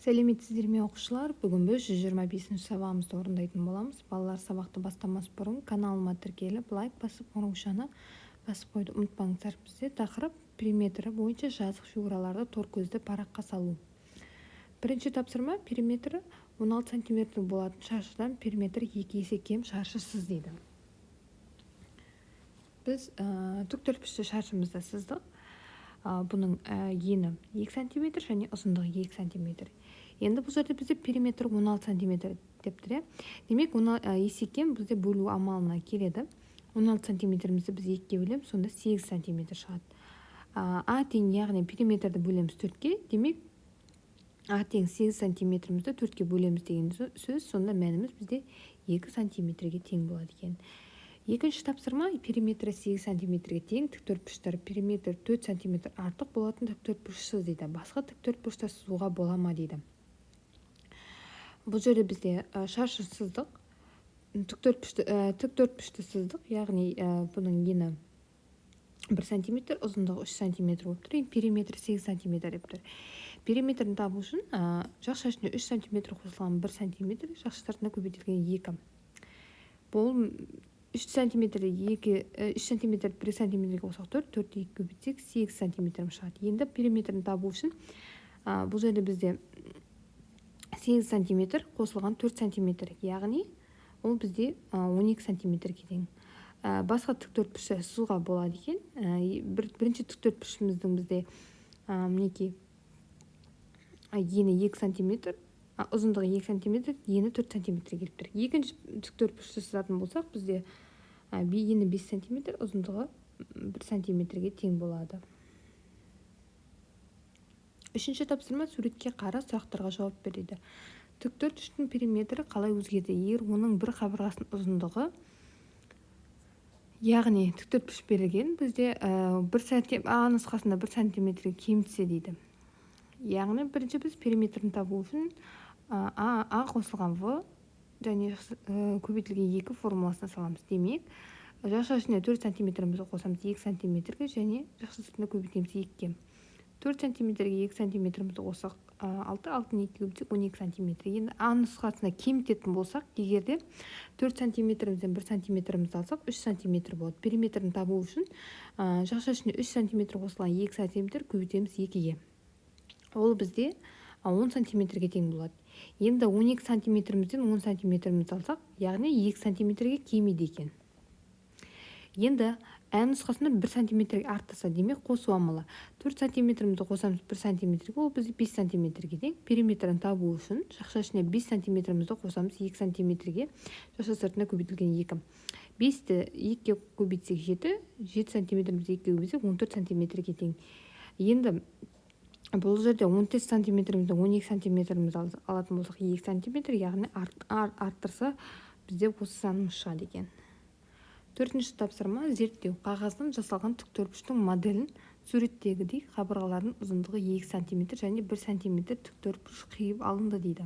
Сәлеметсіздер ме оқушылар? Бүгін біз 125 сабағымызды орындайтын боламыз. Балалар, сабақты бастамас бұрын каналыма тіркеліп, лайк басып, қоңыраушаны басып қойды ұмытпаңыздар. Бізде тақырып периметрі бойынша жазық фигураларды торкөзді параққа салу. Бірінші тапсырма: периметрі 16 см болатын шаршыдан периметр 2 есе кем шаршы сыз дейді. Біз тіктөртпішті шаршымызды сыздық. Бұның ені 2 см және ұзындығы 2 см. Енді бұл жерде бізде периметр 16 см деп тұр. Демек, есе кем бізде бөлу амалына келеді. 16 см-мізді біз 2-ге бөлеміз, сонда 8 см шығады. А тең, яғни периметрді бөлеміз 4-ге. Демек, А тең 8 см-мізді 4-ге бөлеміз деген сөз, сонда мәніміз бізде 2 см-ге тең болады екен. Екінші тапсырма: периметрі 8 см-ге тең тіктөртпіштер периметр 4 см артық болатын тіктөртпішсіз дейді. Басқа тіктөртпішті сызуға бола ма дейді. Бұл жерде бізде шаршы сыздық, тіктөртпішті сыздық, яғни бұның ені 1 см, ұзындығы 3 см болып тұр. Периметр 8 см деп тұр. Периметрін табу үшін жақ шашына 3 см қосылған 1 см, жақ шашына көбейтілген 2. Бұл 3 см 1 см-ге қосақ 4, 4-ті 2 көбейтсек 8 см шығады. Енді периметрін табу үшін бұл жерде бізде 8 см қосылған 4 см, яғни ол бізде 12 см-ге тең. Басқа тіктөртпішті сызуға болады екен. Бірінші тіктөртпішіміздің бізде мінекей ені 2 см, ұзындығы 2 см, ені 4 см келіп тұр. Екінші тіктөртпішті сызатын болсақ, бізде ені 5 см, ұзындығы 1 см-ге тең болады. Үшінші тапсырма: суретке қара, сұрақтарға жауап береді. Тіктөртпіштің периметрі қалай өзгерді? Егер оның бір қабырғасының ұзындығы, яғни тіктөртпіш берілген, бізде А нұсқасында 1 см-ге кемітсе дейді. Яғни бірінші біз периметрін табу үшін А қосылған В және көбейтілген 2 формуласына саламыз. Демек, жақ шашына 4 см-мізді қосамыз 2 см-ге және жақ шашына көбейтеміз 2-ге. 4 см-ге 2 см-мізді қосақ 6, 6-ны 2-ге көбейтсек 12 см. Енді А нұсқасына кемітетін болсақ, егерде 4 см-ден 1 см-мізді алсақ 3 см болады. Периметрін табу үшін жақ шашына 3 см қосылған 2 см көбейтеміз 2-ге. Ол бізде 10 см-ге тең болады. Енді 12 см-мізден 10 см-мізді алсақ, яғни 2 см-ге кемиді екен. Енді Ә нұсқасында 1 см-ге артса, демек қосу амалы. 4 см-мізді қосамыз 1 см-ге, ол бізде 5 см-ге тең. Периметрін табу үшін жақ шашына 5 см-мізді қосамыз 2 см-ге, жақ сыртына көбейтілген 2. 5-ті 2-ге көбейтсек 7, 7 см-мізді 2-ге көбейтсек 14 см-ге тең. Енді бұл жерде 14 см-мізді 12 см-мізді алатын болсақ 2 см, яғни арттырса бізде осы санымыз шығады екен. Төртінші тапсырма: зерттеу. Қағаздан жасалған тіктөртпіштің моделін суреттегідей қабырғалардың ұзындығы 2 см және 1 см тіктөртпіш қиып алынды дейді.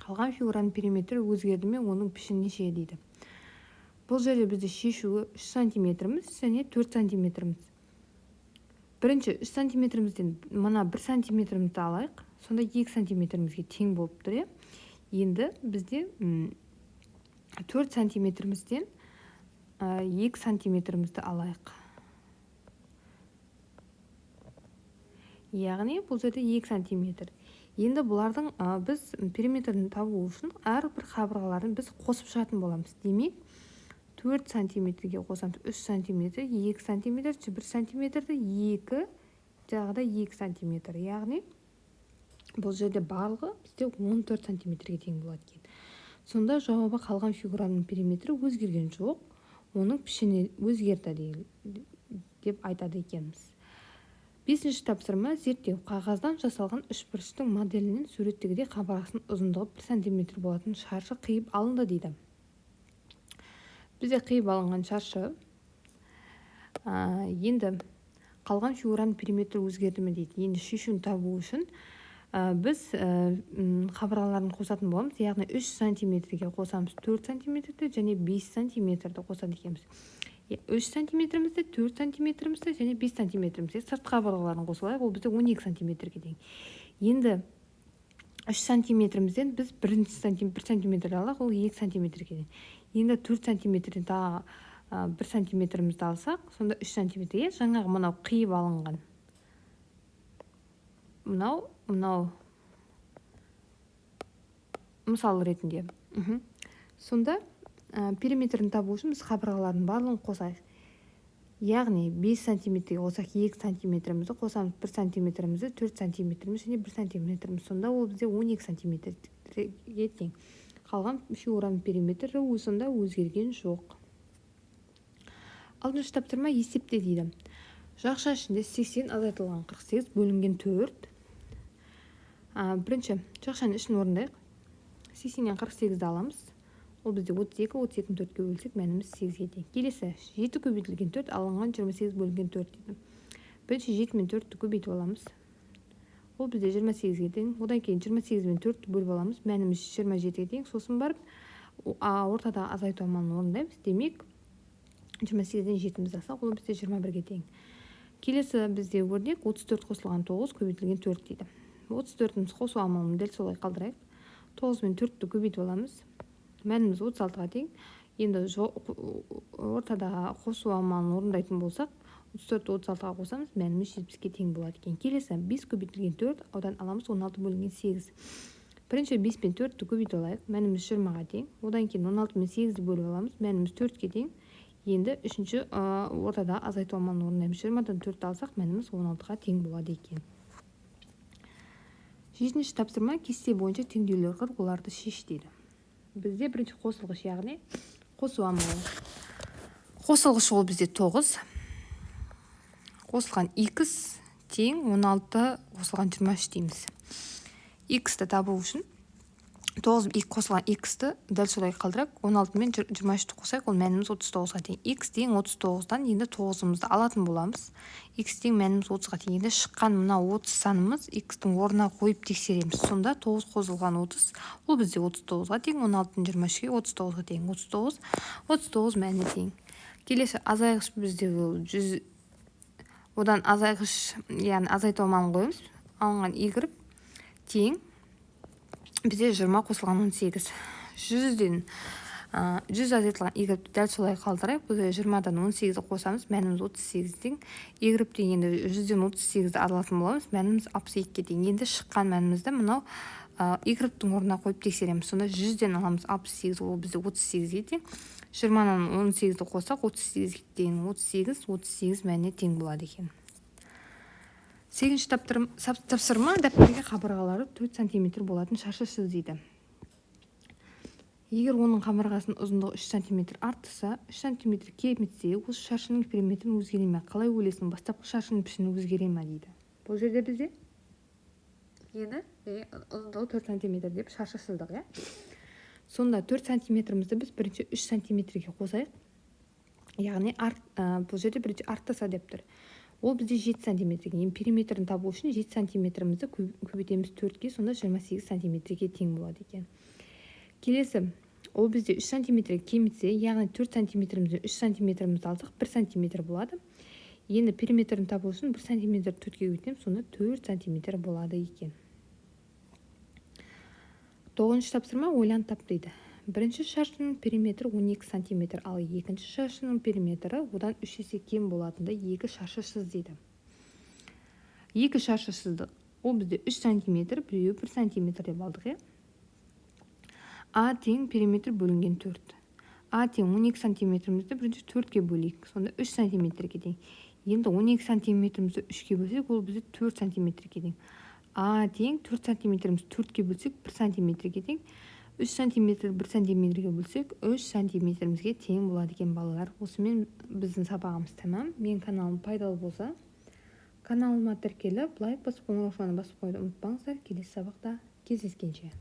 Қалған фигураның периметрі өзгерді ме, оның пішіні неше дейді. Бұл жерде бізде шешуі 3 см-міз және 4 см-міз. Бірінші 3 см-мізден мына 1 см-мізді алайық, сонда 2 см-мізге тең болып тұр. Енді бізде 4 см-мізден 2 см-мізді алайық. Яғни бұл жерде 2 см. Енді бұлардың біз периметрін табу үшін әрбір қабырғаларын біз қосып шығатын боламыз. Демек, 4 см-ге қосамыз 3 см, 2 см, 1 см-ді 2, жағы да 2 см. Яғни бұл жерде барлығы бізде 14 см-ге тең болады екен. Сонда жауабы қалған фигураның периметрі өзгерген жоқ, оның пішіні өзгерді деп айтады екенбіз. Бесінші тапсырма: зерттеу. Қағаздан жасалған үшбұрыштың моделінен суреттегідей қабырғасының ұзындығы 1 см болатын шаршы қиып алынды дейді. Бізде қиып алынған шаршы. Енді қалған фигураның периметрі өзгерді ме дейді. Енді шешуін табу үшін біз қабырғаларын қосатын боламыз. Яғни 3 см-ге қосамыз 4 см-ді және 5 см-ді қосады екенбіз. 3 см-мізді, 4 см-мізді және 5 см-мізді сырт қабырғаларын қосылайық, ол бізде 12 см-ге тең. Енді 3 сантиметрімізден біз 1 сантиметр алақ, ол 2 сантиметрге дейін. Енді 4 сантиметрден тағы 1 сантиметрімізді алсақ, сонда 3 сантиметрге жаңағы мынау қиып алынған. Мынау мысал ретінде. Сонда периметрін табу үшін біз қабырғалардың барлығын қосайық. Яғни 5 сантиметрге қосақ 2 сантиметрімізді қосамыз, 1 сантиметрімізді, 4 сантиметріміз және 1 сантиметріміз. Сонда ол бізде 12 сантиметрге тең. Қалған фигураның периметрі сонда өзгерген жоқ. 6-шы тапсырма есепте дейді. Жақша ішінде 80 азайтылған 48 бөлінген 4. Бірінші жақшаның ішін орындайық. 80-нен 48-ді аламыз. Ол бізде 32, 32-ні 4-ке бөлсек, мәніміз 8-ге тең. Келесі 7 көбейтілген 4 алынған 28 бөлінген 4 дейді. Бірінші 7 мен 4-ті көбейтіп аламыз. Ол бізде 28-ге тең. Одан кейін 28 мен 4-ті бөліп аламыз. Мәніміз 27-ге тең. Сосын барып, ортадағы азайту амалын орындаймыз. Демек, 28-ден 7-міз алсақ, ол бізде 21-ге тең. Келесі бізде өрнек 34 қосылған 9 көбейтілген 4 дейді. 34-іміз қосу амалын дәл солай қалдырайық. 9 мен 4-ті көбейтіп аламыз. Мәніміз 36-ға тең. Енді ортадағы қосу амалын орындайтын болсақ, 34-36-ға қосамыз, мәніміз 70-ге тең болады екен. Келесі 5 көбейтілген 4, одан аламыз 16 бөлінген 8. Бірінші 5 пен 4-ті көбейтіп алайық, мәніміз 20-ға тең. Одан кейін 16 мен 8-ді бөліп аламыз, мәніміз 4-ке тең. Енді үшінші ортадағы азайту амалын орындаймыз. 20-дан 4-ті алсақ, мәніміз 16-ға тең болады екен. 7-ші тапсырма кесте бойынша теңдеулер қыр, оларды шеш дейді. Бізде бірінші қосылғыш, яғни қосу амалы. Қосылғыш ол бізде 9. Қосылған x тең 16 қосылған 23 дейміз. X-ті табу үшін 9 қосылған x-ті дәл солай қалдырайық. 16 мен 23-ті қосайық, ол мәніміз 39-ға тең. X тең 39-дан енді 9-ымызды алатын боламыз. X тең мәніміз 30-ға тең. Енді шыққан мына 30 санымыз x-тің орнына қойып тексереміз. Сонда 9 қосылған 30, ол бізде 39-ға тең. 16-дан 23-ге 39-ға тең. 39 мәні тең. Келесі азайғыш бізде 100. Одан азайғыш, яғни азайту амалын қойымыз. Алынған y тең бізде 20 қосылған 18. 100-ден 100 азайтылған y дәл солай қалдырайық. Бізде 20-дан 18-ді қосамыз, мәніміз 38 тең. Y енді 100-ден 38-ді алатын боламыз, мәніміз 62-ге тең. Енді шыққан мәнімізді мынау y-тің орнына қойып тексереміз. Сонда 100-ден аламыз 68, ол бізде 38-ге тең. 20-нан 18-ді қосақ 38-ге тең. 38 мәніне тең болады екен. 8-ші тапсырма дәптерге қабырғалары 4 см болатын шаршы сыз дейді. Егер оның қабырғасының ұзындығы 3 см артса, 3 см кемітсе, осы шаршының периметрін өзгере ме? Қалай ойлайсың? Бастапқы шаршының пішіні өзгере ме дейді. Бұл жерде бізде ені ұзындығы 4 см деп шаршы сыздық, Сонда 4 сантиметрімізді біз бірінші 3 сантиметрге қосайық. Яғни бұл жерде бірінші арттаса деп тұр. Ол бізде 7 сантиметрге. Периметрін табу үшін 7 сантиметрімізді көбейтеміз 4-ге, сонда 28 сантиметрге тең болады екен. Келесі, ол бізде 3 сантиметрге кемітсе, яғни 4 сантиметрімізден 3 сантиметрімізді алсақ 1 сантиметр болады. Енді периметрін табу үшін 1 сантиметр 4-ге көбейтеміз, сонда 4 сантиметр болады екен. 9-шы тапсырма ойланып тап дейді. Бірінші шаршының периметрі 12 сантиметр, ал екінші шаршының периметрі одан 3 есе кем болатында 2 шаршы сыз дейді. 2 шаршы сыздық. Ол бізде 3 сантиметр, біреуі 1 сантиметр деп алдық, А тең периметр бөлінген 4. А тең 12 сантиметрімізді бірінші 4-ке бөлейік. Сонда 3 сантиметрге тең. Енді 12 сантиметрімізді 3-ке бөлсек, ол бізде 4 сантиметрге тең. А тең 4 сантиметрімізді 4-ке бөлсек, 1 сантиметрге тең. 3 сантиметр 1 сантиметрге бөлсек, 3 сантиметрімізге тең болады екен балалар. Осымен біздің сабағымыз тәмам. Мен каналым пайдалы болса, каналыма тіркеліп, лайк басып, қоңыраушаны басып қойды ұмытпаңыздар. Келесі сабақта кездескенше.